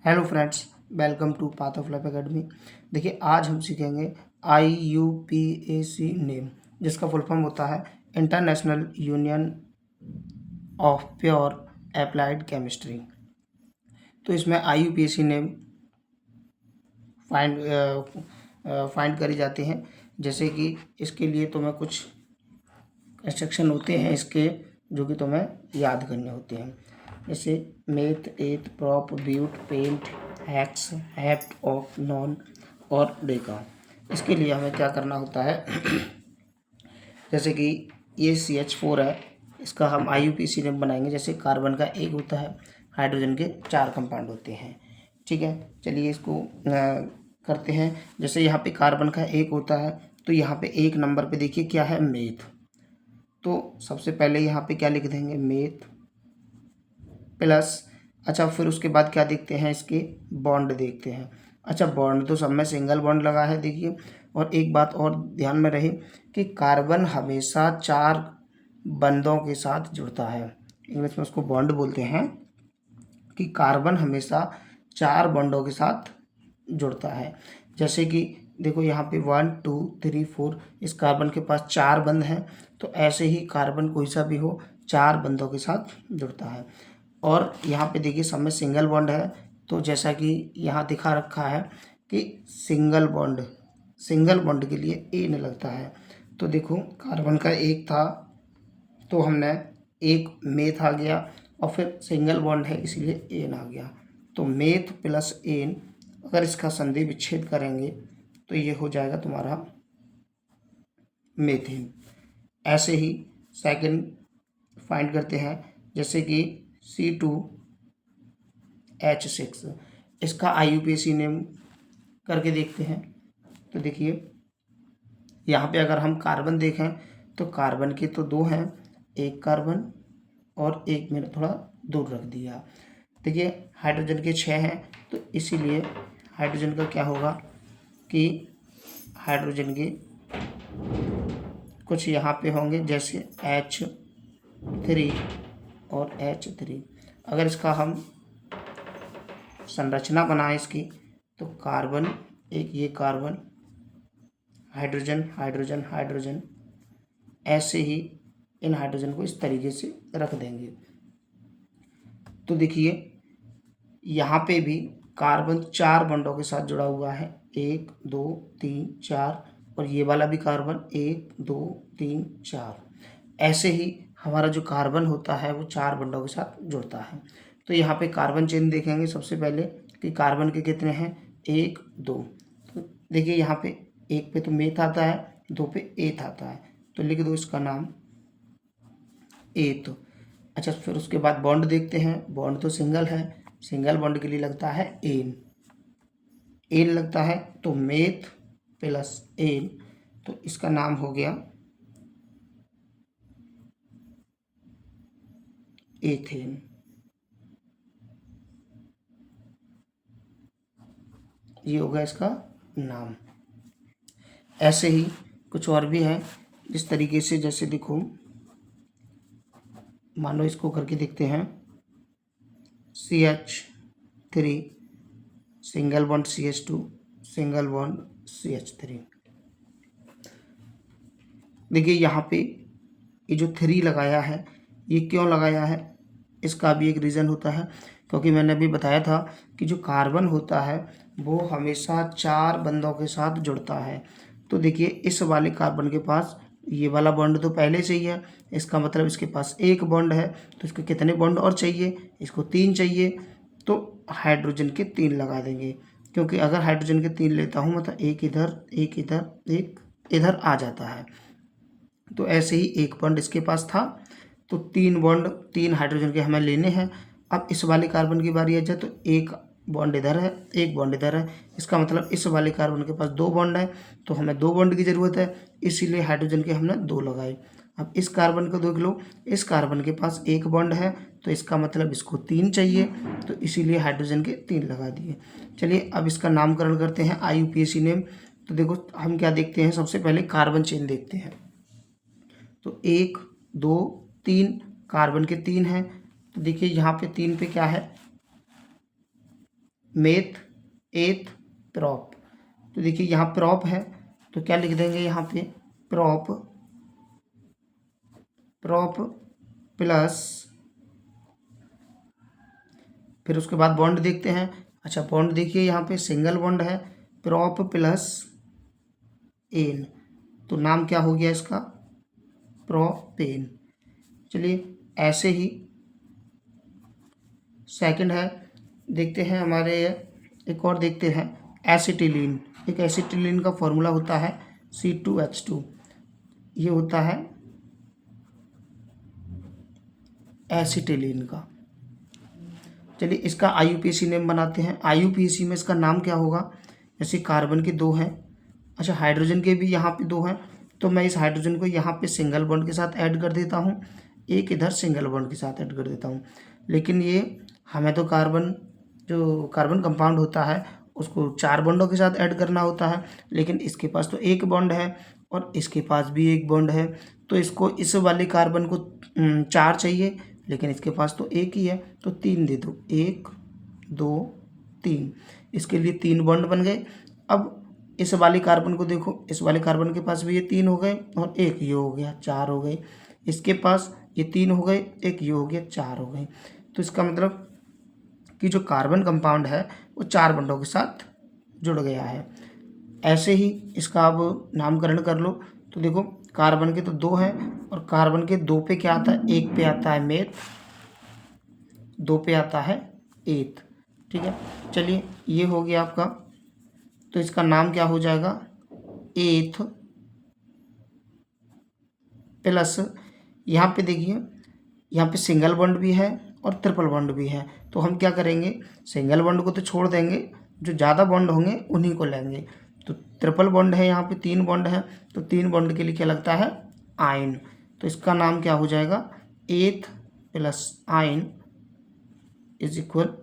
Hello friends, welcome to path of life academy. देखिए, आज हम सीखेंगे IUPAC नेम, जिसका फुल फॉर्म होता है international union of pure applied chemistry. तो इसमें IUPAC नेम फाइंड करी जाती हैं। जैसे कि इसके लिए तुम्हें कुछ इंस्ट्रक्शन होते हैं इसके, जो कि तुम्हें याद करने होते हैं। जैसे meth, eth, prop, but, pent, hex, hept, ऑफ, नॉन और डेका। इसके लिए हमें क्या करना होता है जैसे कि ये CH4 है, इसका हम IUPAC नेम बनाएंगे। जैसे कार्बन का एक होता है, हाइड्रोजन के 4 कंपाउंड होते हैं। ठीक है, चलिए इसको करते हैं। जैसे यहाँ पे कार्बन का एक होता है, तो यहाँ पे एक नंबर पे देखिए क्या है, मेथ। तो सबसे पहले यहाँ पे क्या लिख देंगे, मेथ प्लस। अच्छा, फिर उसके बाद क्या देखते हैं, इसके बॉन्ड देखते हैं। अच्छा, बॉन्ड तो सब में सिंगल बॉन्ड लगा है, देखिए। और एक बात और ध्यान में रहे कि कार्बन हमेशा 4 बंधों के साथ जुड़ता है। इंग्लिश में उसको बॉन्ड बोलते हैं, कि कार्बन हमेशा 4 बॉन्डों के साथ जुड़ता है। जैसे कि देखो यहाँ पे 1 2 3 4 इस कार्बन के पास 4 बंध हैं, तो ऐसे ही कार्बन कोई सा भी हो 4 बंधों के साथ जुड़ता है। और यहाँ पे देखिए सब में सिंगल बॉन्ड है, तो जैसा कि यहाँ दिखा रखा है कि सिंगल बॉन्ड के लिए एन लगता है। तो देखो कार्बन का एक था, तो हमने एक मेथ आ गया, और फिर सिंगल बॉन्ड है इसलिए एन आ गया। तो मेथ प्लस एन, अगर इसका संधि विच्छेद करेंगे तो ये हो जाएगा तुम्हारा मेथेन। ऐसे ही सेकंड फाइंड करते हैं। जैसे कि C2H6, इसका IUPAC नेम करके देखते हैं। तो देखिए यहाँ पे अगर हम कार्बन देखें तो कार्बन के तो 2 हैं, एक कार्बन और एक मैंने थोड़ा दूर रख दिया। देखिए हाइड्रोजन के 6 हैं, तो इसीलिए हाइड्रोजन का क्या होगा कि हाइड्रोजन के कुछ यहाँ पे होंगे, जैसे H3 और H3। अगर इसका हम संरचना बनाएं इसकी, तो कार्बन एक, ये कार्बन, हाइड्रोजन हाइड्रोजन हाइड्रोजन, ऐसे ही इन हाइड्रोजन को इस तरीके से रख देंगे। तो देखिए यहाँ पे भी कार्बन 4 बॉन्डों के साथ जुड़ा हुआ है, 1 2 3 4, और ये वाला भी कार्बन 1 2 3 4। ऐसे ही हमारा जो कार्बन होता है वो 4 बॉन्डों के साथ जुड़ता है। तो यहाँ पे कार्बन चेन देखेंगे सबसे पहले कि कार्बन के कितने हैं, 1 2। तो देखिए यहाँ पे 1 पे तो मेथ आता है, 2 पे एथ आता है, तो लिख दो इसका नाम एथ। अच्छा, फिर उसके बाद बॉन्ड देखते हैं। बॉन्ड तो सिंगल है, सिंगल बॉन्ड के लिए लगता है एन लगता है, तो मेथ प्लस एन, तो इसका नाम हो गया एथेन। ये होगा इसका नाम। ऐसे ही कुछ और भी हैं इस तरीके से। जैसे देखो, मान लो इसको करके देखते हैं, CH3 single bond CH2 single bond CH3। देखिए यहाँ पे ये जो 3 लगाया है, ये क्यों लगाया है, इसका भी एक रीज़न होता है। क्योंकि मैंने अभी बताया था कि जो कार्बन होता है वो हमेशा 4 बंधों के साथ जुड़ता है। तो देखिए इस वाले कार्बन के पास ये वाला बॉन्ड तो पहले से ही है, इसका मतलब इसके पास एक बॉन्ड है, तो इसको कितने बॉन्ड और चाहिए, इसको 3 चाहिए। तो हाइड्रोजन के 3 लगा देंगे, क्योंकि अगर हाइड्रोजन के 3 लेता हूँ मतलब एक इधर एक इधर एक इधर आ जाता है। तो ऐसे ही एक बॉन्ड इसके पास था, तो 3 बॉन्ड 3 हाइड्रोजन के हमें लेने हैं। अब इस वाले कार्बन की बारी आ जाए, तो एक बॉन्ड इधर है, एक बॉन्ड इधर है, इसका मतलब इस वाले कार्बन के पास 2 बॉन्ड है, तो हमें 2 बॉन्ड की ज़रूरत है, इसीलिए हाइड्रोजन के हमने 2 लगाए। अब इस कार्बन को देख लो, इस कार्बन के पास एक बॉन्ड है, तो इसका मतलब इसको 3 चाहिए, तो इसीलिए हाइड्रोजन के 3 लगा दिए। चलिए अब इसका नामकरण करते हैं, IUPAC नेम। तो देखो हम क्या देखते हैं, सबसे पहले कार्बन चेन देखते हैं। तो 1 2 3 कार्बन के 3 हैं, तो देखिए यहाँ पे 3 पे क्या है, मेथ एथ प्रॉप। तो देखिए यहाँ प्रॉप है तो क्या लिख देंगे यहाँ पे, प्रॉप प्लस, फिर उसके बाद बॉन्ड देखते हैं। अच्छा बॉन्ड देखिए यहाँ पे सिंगल बॉन्ड है, प्रॉप प्लस एन, तो नाम क्या हो गया इसका, प्रोपेन। चलिए ऐसे ही सेकंड है, देखते हैं हमारे, एक और देखते हैं एसिटिलीन। एक एसिटिलीन का फॉर्मूला होता है C2H2, ये होता है एसिटिलीन का। चलिए इसका IUPAC नेम बनाते हैं। IUPAC में इसका नाम क्या होगा, जैसे कार्बन के दो हैं, अच्छा हाइड्रोजन के भी यहाँ पे दो हैं, तो मैं इस हाइड्रोजन को यहाँ पे सिंगल बॉन्ड के साथ ऐड कर देता हूँ, एक इधर सिंगल बॉन्ड के साथ ऐड कर देता हूँ। लेकिन ये हमें तो कार्बन, जो कार्बन कंपाउंड होता है उसको 4 बॉन्डों के साथ ऐड करना होता है, लेकिन इसके पास तो एक बॉन्ड है और इसके पास भी एक बॉन्ड है, तो इसको इस वाले कार्बन को 4 चाहिए, लेकिन इसके पास तो एक ही है, तो 3 दे दो, 1 2 3, इसके लिए 3 बॉन्ड बन गए। अब इस वाले कार्बन को देखो, इस वाले कार्बन के पास भी ये 3 हो गए और एक ये हो गया, 4 हो गए। इसके पास ये 3 हो गए, एक ये हो गया, 4 हो गए। तो इसका मतलब कि जो कार्बन कंपाउंड है वो 4 बॉन्डों के साथ जुड़ गया है। ऐसे ही इसका अब नामकरण कर लो, तो देखो कार्बन के तो 2 हैं और कार्बन के 2 पे क्या आता है, 1 पे आता है मेथ, 2 पे आता है एथ, ठीक है। चलिए ये हो गया आपका, तो इसका नाम क्या हो जाएगा, एथ प्लस, यहाँ पे देखिए यहाँ पे सिंगल बॉन्ड भी है और ट्रिपल बॉन्ड भी है, तो हम क्या करेंगे, सिंगल बॉन्ड को तो छोड़ देंगे, जो ज़्यादा बॉन्ड होंगे उन्हीं को लेंगे। तो ट्रिपल बॉन्ड है, यहाँ पे 3 बॉन्ड है, तो 3 बॉन्ड के लिए क्या लगता है, आयन, तो इसका नाम क्या हो जाएगा, एथ plus ion is equal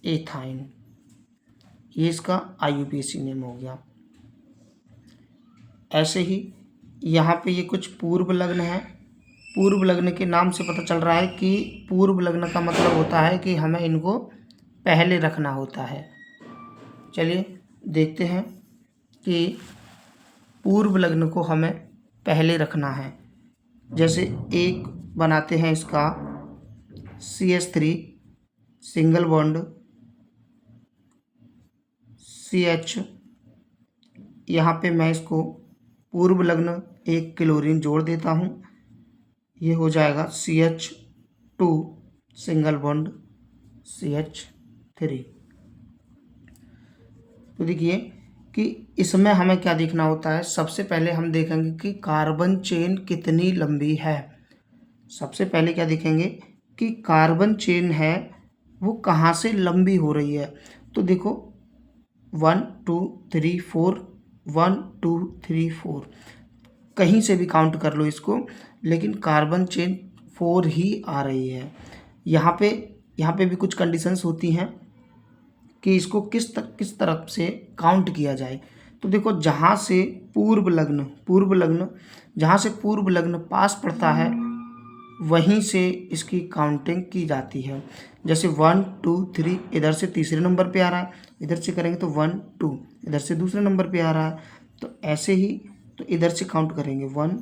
ethyne. ये इसका IUPAC नेम हो गया। ऐसे ही यहाँ पे ये कुछ पूर्व लग्न है। पूर्व लग्न के नाम से पता चल रहा है कि पूर्व लग्न का मतलब होता है कि हमें इनको पहले रखना होता है। चलिए देखते हैं कि पूर्व लग्न को हमें पहले रखना है। जैसे एक बनाते हैं इसका CH3 सिंगल बॉन्ड CH, यहाँ पे मैं इसको पूर्व लग्न एक क्लोरीन जोड़ देता हूँ, ये हो जाएगा CH2 सिंगल बॉन्ड CH3। तो देखिए कि इसमें हमें क्या देखना होता है, सबसे पहले हम देखेंगे कि कार्बन चेन कितनी लंबी है। सबसे पहले क्या देखेंगे कि कार्बन चेन है वो कहाँ से लंबी हो रही है। तो देखो 1 2 3 4, 1 2 3 4, कहीं से भी काउंट कर लो इसको, लेकिन कार्बन चेन 4 ही आ रही है। यहाँ पे भी कुछ कंडीशंस होती हैं कि इसको किस तरफ से काउंट किया जाए। तो देखो जहाँ से पूर्व लग्न जहाँ से पूर्व लग्न पास पड़ता है वहीं से इसकी काउंटिंग की जाती है। जैसे 1 2 3 इधर से तीसरे नंबर पे आ रहा है, इधर से करेंगे तो 1 2, इधर से दूसरे नंबर पे आ रहा है, तो ऐसे ही तो इधर से काउंट करेंगे 1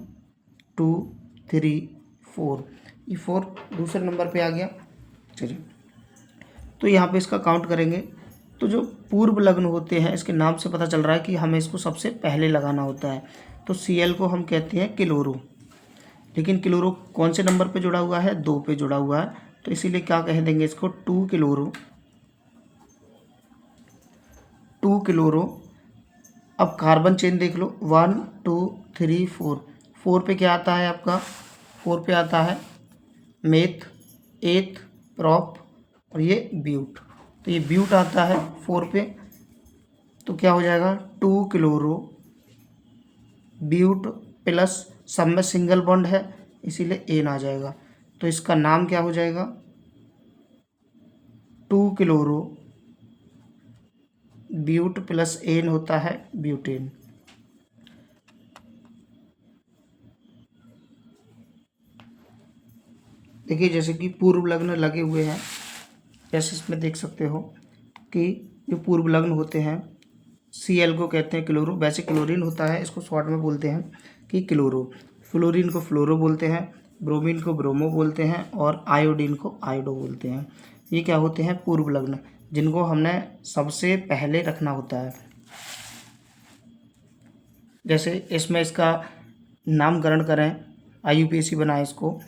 2 3 4, ये 4 दूसरे नंबर पे आ गया। चलिए तो यहाँ पे इसका काउंट करेंगे, तो जो पूर्व लग्न होते हैं इसके नाम से पता चल रहा है कि हमें इसको सबसे पहले लगाना होता है। तो Cl को हम कहते हैं क्लोरो, लेकिन क्लोरो कौन से नंबर पे जुड़ा हुआ है, 2 पे जुड़ा हुआ है, तो इसीलिए क्या कह देंगे इसको 2 क्लोरो। अब कार्बन चेन देख लो 1 2 3 4, 4 पे क्या आता है आपका, 4 पे आता है मेथ एथ प्रॉप और ये ब्यूट, तो ये ब्यूट आता है 4 पे, तो क्या हो जाएगा 2 क्लोरो ब्यूट प्लस, सब में सिंगल बॉन्ड है इसीलिए एन आ जाएगा, तो इसका नाम क्या हो जाएगा 2 क्लोरो ब्यूट प्लस एन होता है ब्यूटेन। देखिए जैसे कि पूर्व लग्न लगे हुए हैं, जैसे इसमें देख सकते हो कि जो पूर्व लग्न होते हैं Cl को कहते हैं क्लोरो, वैसे क्लोरीन होता है, इसको शॉर्ट में बोलते हैं कि क्लोरो। फ्लोरीन को फ्लोरो बोलते हैं, ब्रोमीन को ब्रोमो बोलते हैं और आयोडीन को आयोडो बोलते हैं। ये क्या होते हैं? पूर्व लग्न, जिनको हमने सबसे पहले रखना होता है। जैसे इसमें इसका नामकरण करें, IUPAC बनाए इसको,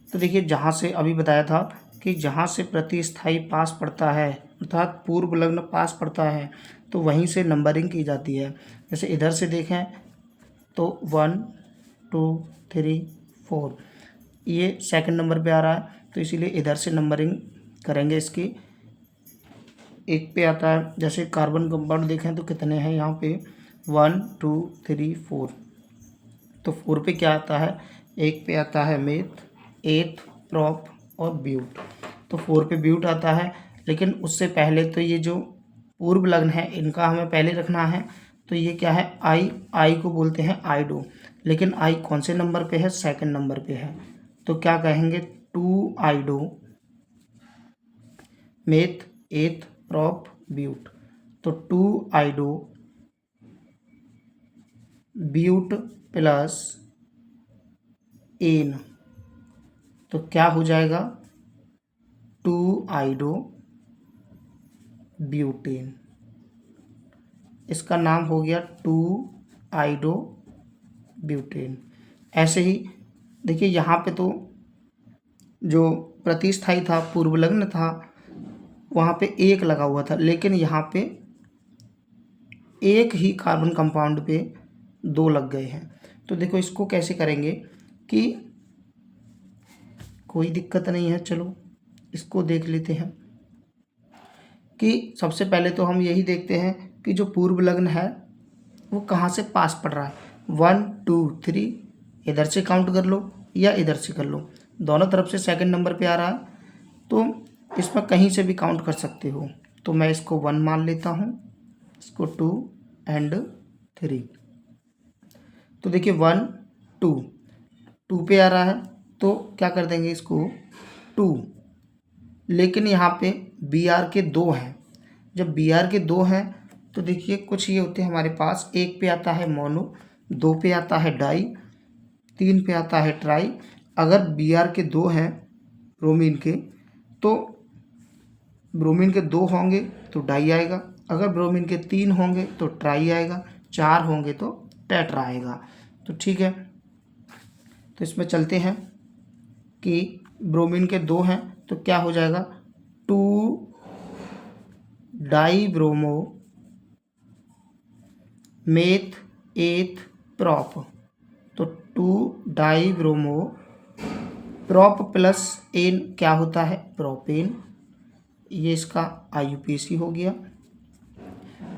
तो देखिए जहाँ से अभी बताया था कि जहाँ से प्रतिस्थाई पास पड़ता है अर्थात पूर्व लग्न पास पड़ता है तो वहीं से नंबरिंग की जाती है। जैसे इधर से देखें तो 1 2 3 4 ये सेकंड नंबर पे आ रहा है, तो इसीलिए इधर से नंबरिंग करेंगे इसकी। एक पे आता है, जैसे कार्बन कंपाउंड देखें तो कितने हैं यहाँ पे 1 2 3 4, तो 4 पे क्या आता है? एक पे आता है मेथ, एथ, प्रॉप और ब्यूट। तो 4 पे ब्यूट आता है, लेकिन उससे पहले तो ये जो पूर्व लग्न है इनका हमें पहले रखना है। तो ये क्या है? आई को बोलते हैं आइडो, लेकिन आई कौन से नंबर पे है? सेकंड नंबर पे है। तो क्या कहेंगे? 2 आइडो मेथ, एथ, प्रॉप, ब्यूट। तो 2 आइडो ब्यूट प्लस एन, तो क्या हो जाएगा? 2 आइडो ब्यूटेन। इसका नाम हो गया 2 आइडो ब्यूटेन। ऐसे ही देखिए यहाँ पे तो जो प्रतिस्थाई था, पूर्व लग्न था, वहाँ पे एक लगा हुआ था, लेकिन यहाँ पे एक ही कार्बन कंपाउंड पे 2 लग गए हैं। तो देखो इसको कैसे करेंगे कि कोई दिक्कत नहीं है, चलो इसको देख लेते हैं कि सबसे पहले तो हम यही देखते हैं कि जो पूर्व लग्न है वो कहाँ से पास पड़ रहा है। 1 2 3 इधर से काउंट कर लो या इधर से कर लो, दोनों तरफ से सेकंड नंबर पे आ रहा है, तो इसमें कहीं से भी काउंट कर सकते हो। तो मैं इसको 1 मान लेता हूँ, इसको 2 एंड 3। तो देखिए 1 2 पे आ रहा है, तो क्या कर देंगे इसको 2, लेकिन यहाँ पे Br के 2 हैं। जब Br के 2 हैं तो देखिए कुछ ये होते हैं हमारे पास, एक पे आता है मोनो, 2 पे आता है डाई, 3 पे आता है ट्राई। अगर Br के 2 हैं ब्रोमीन के, तो ब्रोमीन के 2 होंगे तो डाई आएगा, अगर ब्रोमीन के 3 होंगे तो ट्राई आएगा, 4 होंगे तो टेट्रा आएगा। तो ठीक है, तो इसमें चलते हैं कि ब्रोमीन के 2 हैं तो क्या हो जाएगा? 2 di bromo meth, eth, prop. तो 2 di bromo prop plus N क्या होता है? प्रोपेन। ये इसका IUPAC हो गया।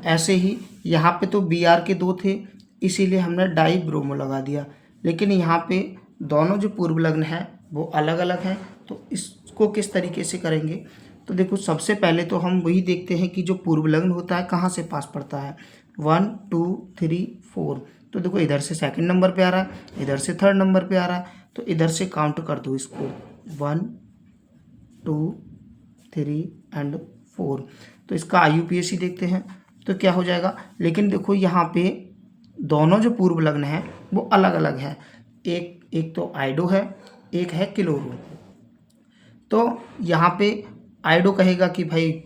ऐसे ही यहाँ पे तो Br के 2 थे, इसीलिए हमने डाई ब्रोमो लगा दिया, लेकिन यहाँ पे दोनों जो पूर्व लग्न हैं वो अलग अलग हैं। तो इसको किस तरीके से करेंगे? तो देखो सबसे पहले तो हम वही देखते हैं कि जो पूर्व लग्न होता है कहाँ से पास पड़ता है। 1 2 3 4, तो देखो इधर से सेकंड नंबर पे आ रहा है, इधर से थर्ड नंबर पे आ रहा है, तो इधर से काउंट कर दो इसको 1 2 3 एंड 4। तो इसका IUPAC देखते हैं तो क्या हो जाएगा। लेकिन देखो यहाँ पे दोनों जो पूर्व लग्न हैं वो अलग अलग हैं, एक तो आइडो है, एक है क्लोरो। तो यहाँ पे आइडो कहेगा कि भाई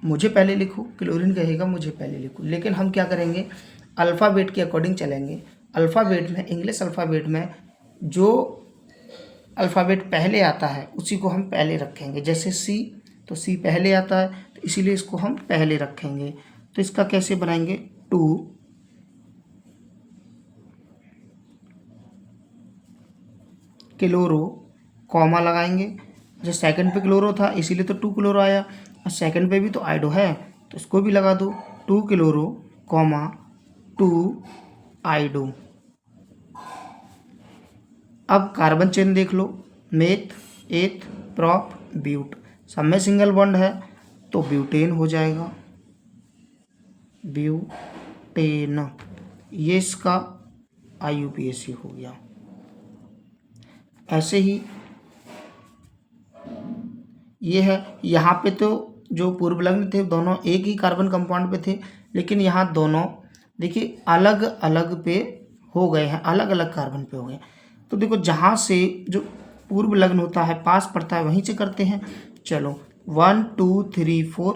मुझे पहले लिखो, क्लोरीन कहेगा मुझे पहले लिखो, लेकिन हम क्या करेंगे? अल्फ़ाबेट के अकॉर्डिंग चलेंगे। अल्फ़ाबेट में, इंग्लिश अल्फ़ाबेट में जो अल्फ़ाबेट पहले आता है उसी को हम पहले रखेंगे। जैसे C, तो C पहले आता है तो इसीलिए इसको हम पहले रखेंगे। तो इसका कैसे बनाएंगे? 2 क्लोरो, कॉमा लगाएंगे। जो सेकंड पे क्लोरो था इसीलिए तो 2 क्लोरो आया, और सेकंड पे भी तो आइडो है तो इसको भी लगा दो, 2 क्लोरो कॉमा 2 आइडो। अब कार्बन चेन देख लो, मेथ, एथ, प्रॉप, ब्यूट, सब में सिंगल बॉन्ड है तो ब्यूटेन हो जाएगा, ब्यूटेन। ये इसका IUPAC हो गया। ऐसे ही ये है। यहाँ पे तो जो पूर्व लग्न थे दोनों एक ही कार्बन कंपाउंड पे थे, लेकिन यहाँ दोनों देखिए अलग अलग पे हो गए हैं, अलग अलग कार्बन पे हो गए। तो देखो जहाँ से जो पूर्व लग्न होता है पास पड़ता है वहीं से करते हैं। चलो 1 2 3 4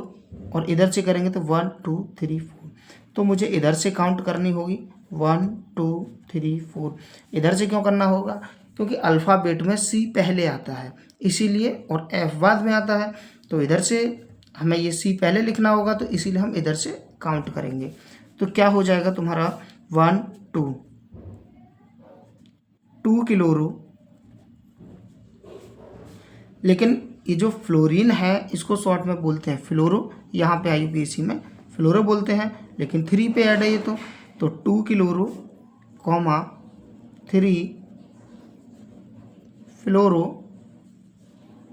और इधर से करेंगे तो 1 2 3 4। तो मुझे इधर से काउंट करनी होगी 1 2 3 4। इधर से क्यों करना होगा? क्योंकि अल्फ़ाबेट में सी पहले आता है इसीलिए, और एफ बाद में आता है। तो इधर से हमें ये सी पहले लिखना होगा, तो इसीलिए हम इधर से काउंट करेंगे। तो क्या हो जाएगा तुम्हारा 1 2 किलोरो। लेकिन ये जो फ्लोरीन है इसको शॉर्ट में बोलते हैं फ्लोरो, यहाँ पे IUPAC में फ्लोरो बोलते हैं, लेकिन 3 पे ऐड है ये तो 2 chloro comma 3 fluoro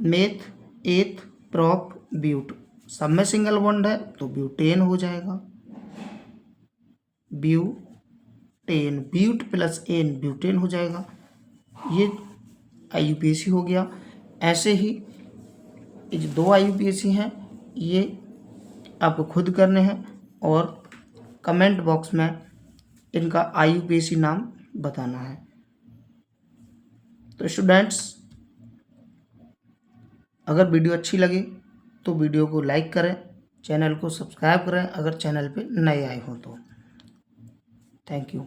meth eth prop but. सब में सिंगल बॉन्ड है तो ब्यूटेन हो जाएगा, butane, but plus n butane हो जाएगा। ये IUPAC हो गया। ऐसे ही ये जो 2 IUPAC हैं ये आपको खुद करने हैं और कमेंट बॉक्स में इनका IUPAC नाम बताना है। तो स्टूडेंट्स, अगर वीडियो अच्छी लगे तो वीडियो को लाइक करें, चैनल को सब्सक्राइब करें अगर चैनल पे नए आए हो तो। Thank you.